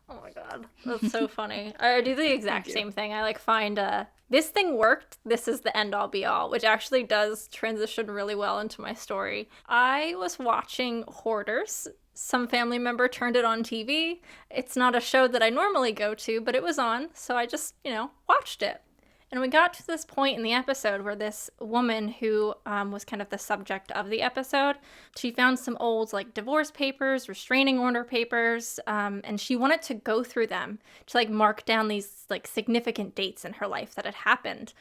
Oh my god, that's so funny. I do the exact same thing. I like find this thing worked. This is the end all be all, which actually does transition really well into my story. I was watching Hoarders. Some family member turned it on TV. It's not a show that I normally go to, but it was on, so I just, watched it. And we got to this point in the episode where this woman who was kind of the subject of the episode, she found some old like divorce papers, restraining order papers, and she wanted to go through them to like mark down these like significant dates in her life that had happened.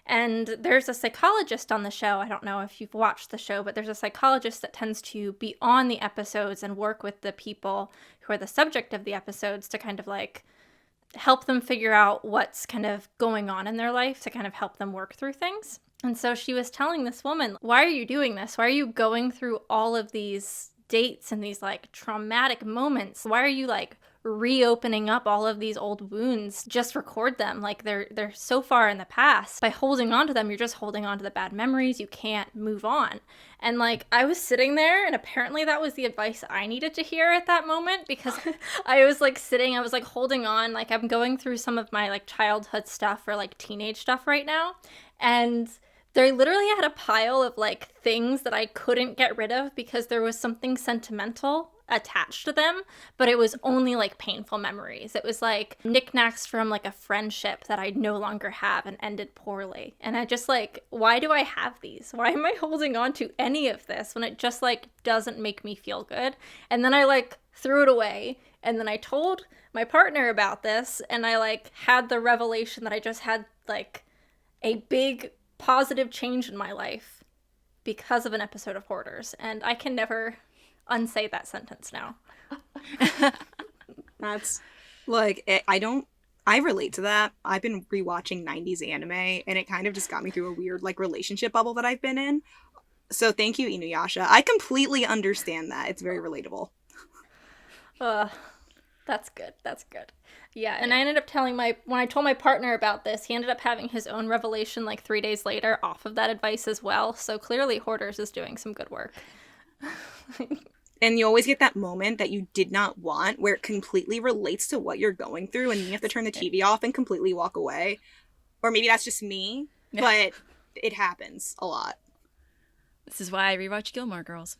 And there's a psychologist on the show. I don't know if you've watched the show, but there's a psychologist that tends to be on the episodes and work with the people who are the subject of the episodes to kind of like help them figure out what's kind of going on in their life to kind of help them work through things. And so she was telling this woman, why are you doing this? Why are you going through all of these dates and these like traumatic moments? Why are you like reopening up all of these old wounds? Just record them. Like they're so far in the past. By holding on to them, you're just holding on to the bad memories. You can't move on. And like I was sitting there and apparently that was the advice I needed to hear at that moment because I was like sitting, I was like holding on, like I'm going through some of my like childhood stuff or like teenage stuff right now. And they literally had a pile of like things that I couldn't get rid of because there was something sentimental attached to them, but it was only like painful memories. It was like knickknacks from like a friendship that I no longer have and ended poorly. And I just like, why do I have these? Why am I holding on to any of this when it just like doesn't make me feel good? And then I like threw it away. And then I told my partner about this and I like had the revelation that I just had like a big positive change in my life because of an episode of Hoarders. And I can never unsay that sentence now. That's like I relate to that. I've been rewatching 90s anime and it kind of just got me through a weird like relationship bubble that I've been in. So thank you, Inuyasha. I completely understand that. It's very relatable. That's good. That's good. Yeah, and I ended up when I told my partner about this, he ended up having his own revelation like 3 days later off of that advice as well. So clearly Hoarders is doing some good work. And you always get that moment that you did not want where it completely relates to what you're going through and you have to turn the TV off and completely walk away. Or maybe that's just me, but it happens a lot. This is why I rewatch Gilmore Girls.